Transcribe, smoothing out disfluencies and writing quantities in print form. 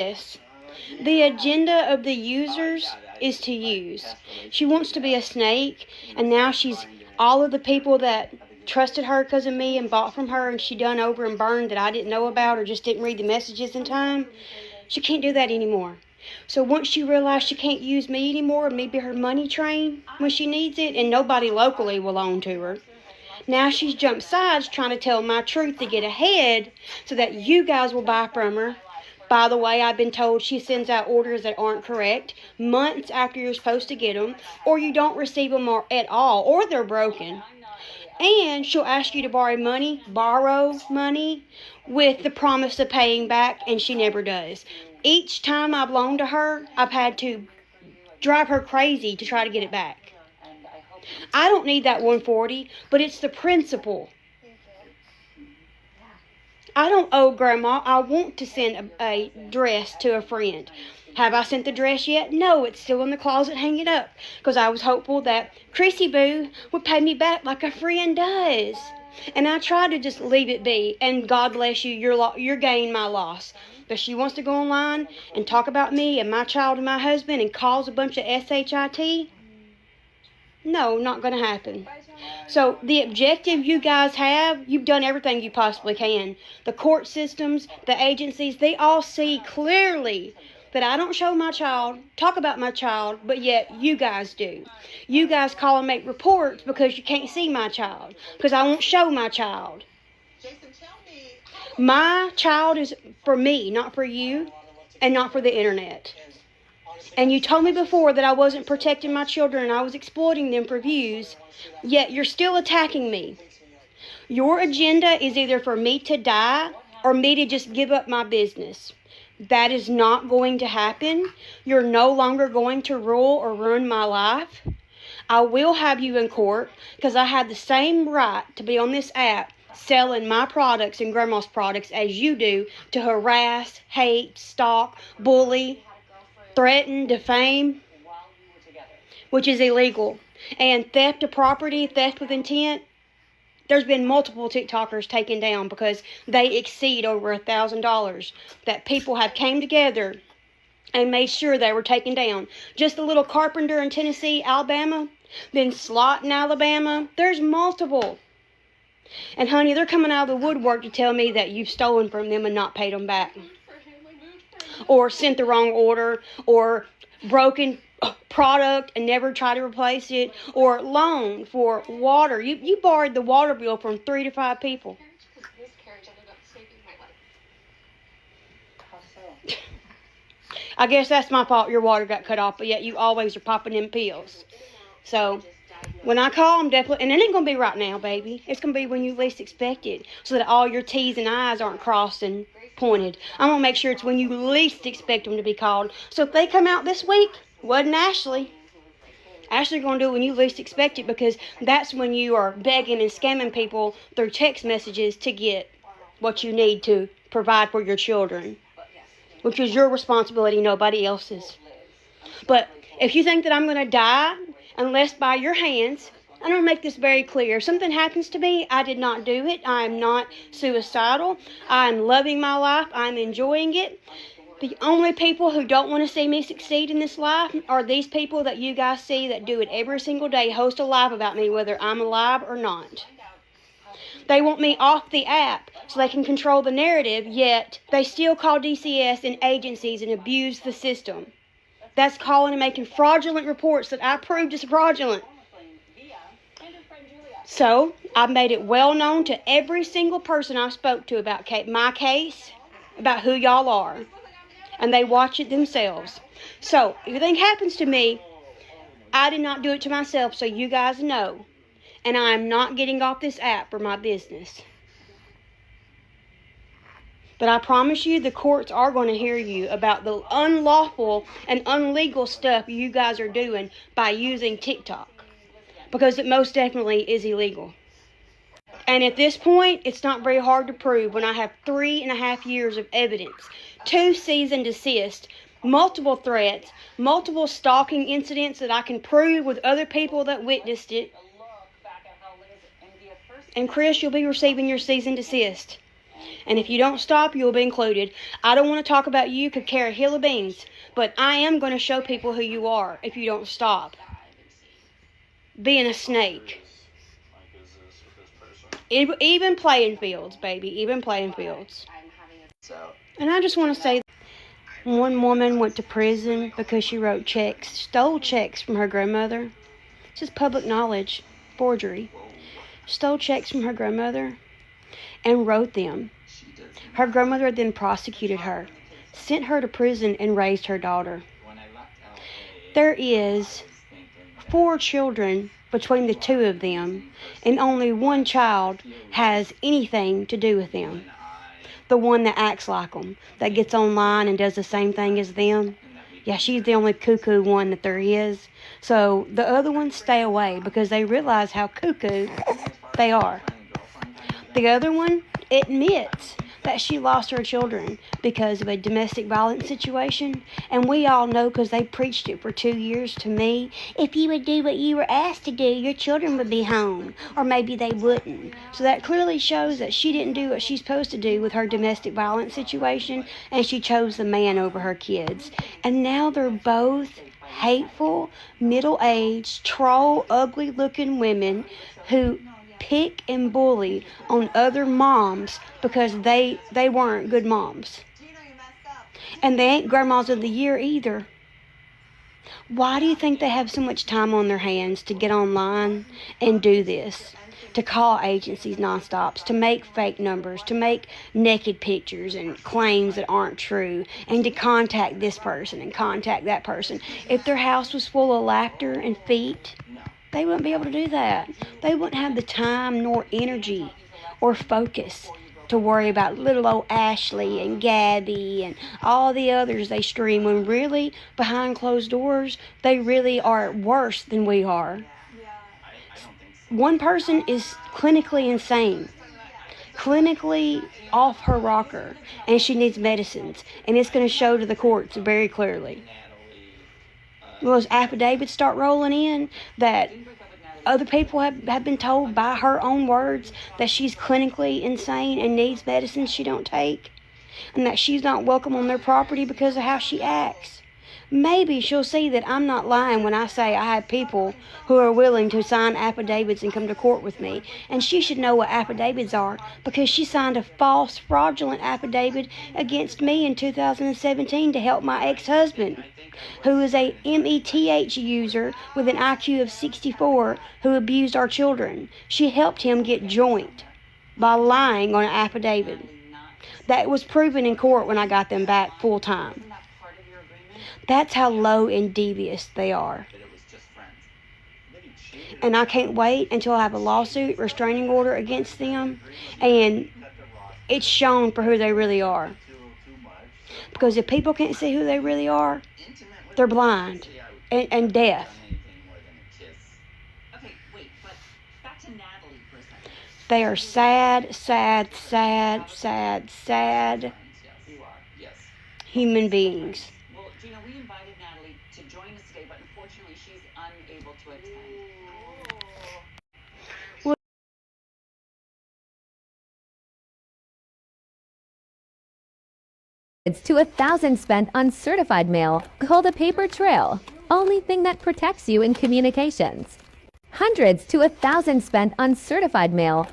this. The agenda of the users is to use. She wants to be a snake, and now she's all of the people that trusted her because of me and bought from her and she done over and burned that I didn't know about or just didn't read the messages in time. She can't do that anymore. So once she realized she can't use me anymore, maybe her money train when she needs it, and nobody locally will loan to her. Now she's jumped sides trying to tell my truth to get ahead so that you guys will buy from her. By the way, I've been told she sends out orders that aren't correct months after you're supposed to get them, or you don't receive them at all, or they're broken. And she'll ask you to borrow money with the promise of paying back, and she never does. Each time I've loaned to her, I've had to drive her crazy to try to get it back. I don't need that 140, but it's the principle. I don't owe Grandma. I want to send a dress to a friend. Have I sent the dress yet? No, it's still in the closet hanging up because I was hopeful that Chrissy Boo would pay me back like a friend does. And I tried to just leave it be, and God bless you, your gain, my loss. But she wants to go online and talk about me and my child and my husband and cause a bunch of SHIT. No, not going to happen. So the objective you guys have, you've done everything you possibly can. The court systems, the agencies, they all see clearly that I don't show my child, talk about my child, but yet you guys do. You guys call and make reports because you can't see my child, because I won't show my child. My child is for me, not for you, and not for the internet. And you told me before that I wasn't protecting my children and I was exploiting them for views, yet you're still attacking me. Your agenda is either for me to die or me to just give up my business. That is not going to happen. You're no longer going to rule or ruin my life. I will have you in court because I have the same right to be on this app selling my products and Grandma's products as you do to harass, hate, stalk, bully, threaten, defame, which is illegal. And theft of property, theft with intent, there's been multiple TikTokers taken down because they exceed over $1,000 that people have came together and made sure they were taken down. Just the little Carpenter in Tennessee, Alabama, then Slot in Alabama. There's multiple. And honey, they're coming out of the woodwork to tell me that you've stolen from them and not paid them back. Or sent the wrong order, or broken product and never try to replace it, or loan for water. You borrowed the water bill from 3 to 5 people. I guess that's my fault. Your water got cut off, but yet you always are popping them pills. So when I call, I'm definitely, and it ain't gonna be right now, baby. It's gonna be when you least expect it, so that all your T's and I's aren't crossed and pointed. I'm gonna make sure it's when you least expect them to be called. So if they come out this week, wasn't Ashley. Ashley's gonna do it when you least expect it, because that's when you are begging and scamming people through text messages to get what you need to provide for your children, which is your responsibility, nobody else's. But if you think that I'm gonna die unless by your hands, I'm going to make this very clear. If something happens to me, I did not do it. I am not suicidal. I am loving my life. I'm enjoying it. The only people who don't want to see me succeed in this life are these people that you guys see that do it every single day, host a live about me, whether I'm alive or not. They want me off the app so they can control the narrative, yet they still call DCS and agencies and abuse the system. That's calling and making fraudulent reports that I proved is fraudulent. So, I've made it well known to every single person I spoke to about my case, about who y'all are. And they watch it themselves. So, if anything happens to me, I did not do it to myself, so you guys know. And I am not getting off this app for my business. But I promise you, the courts are going to hear you about the unlawful and illegal stuff you guys are doing by using TikTok. Because it most definitely is illegal. And at this point, it's not very hard to prove when I have 3.5 years of evidence, 2 cease and desist, multiple threats, multiple stalking incidents that I can prove with other people that witnessed it. And Chris, you'll be receiving your cease and desist. And if you don't stop, you'll be included. I don't want to talk about you, could care a hill of beans, but I am going to show people who you are if you don't stop being a snake. Even playing fields, baby. Even playing fields. And I just want to say, one woman went to prison because she wrote checks, stole checks from her grandmother. It's just public knowledge. Forgery. Stole checks from her grandmother and wrote them. Her grandmother then prosecuted her, sent her to prison, and raised her daughter. There is 4 children between the 2 of them, and only one child has anything to do with them. The one that acts like them, that gets online and does the same thing as them. Yeah, she's the only cuckoo one that there is. So the other ones stay away because they realize how cuckoo they are. The other one admits that she lost her children because of a domestic violence situation. And we all know, because they preached it for 2 years to me, if you would do what you were asked to do, your children would be home. Or maybe they wouldn't. So that clearly shows that she didn't do what she's supposed to do with her domestic violence situation, and she chose the man over her kids. And now they're both hateful, middle-aged, troll, ugly-looking women who pick and bully on other moms because they weren't good moms. And they ain't grandmas of the year either. Why do you think they have so much time on their hands to get online and do this? To call agencies nonstops, to make fake numbers, to make naked pictures and claims that aren't true, and to contact this person and contact that person. If their house was full of laughter and feet, they wouldn't be able to do that. They wouldn't have the time nor energy or focus to worry about little old Ashley and Gabby and all the others they stream, when really, behind closed doors, they really are worse than we are. One person is clinically insane, clinically off her rocker, and she needs medicines, and it's going to show to the courts very clearly. Those affidavits start rolling in that other people have been told by her own words that she's clinically insane and needs medicines she don't take, and that she's not welcome on their property because of how she acts. Maybe she'll see that I'm not lying when I say I have people who are willing to sign affidavits and come to court with me. And she should know what affidavits are, because she signed a false, fraudulent affidavit against me in 2017 to help my ex-husband, who is a METH user with an IQ of 64 who abused our children. She helped him get joint by lying on an affidavit. That was proven in court when I got them back full time. That's how low and devious they are. And I can't wait until I have a lawsuit, restraining order against them, and it's shown for who they really are. Because if people can't see who they really are, they're blind and deaf. They are sad, sad, sad, sad, sad human beings. We invited Natalie to join us today, but unfortunately she's unable to attend. It's to 1,000 spent on certified mail called a paper trail. Only thing that protects you in communications. Hundreds to 1,000 spent on certified mail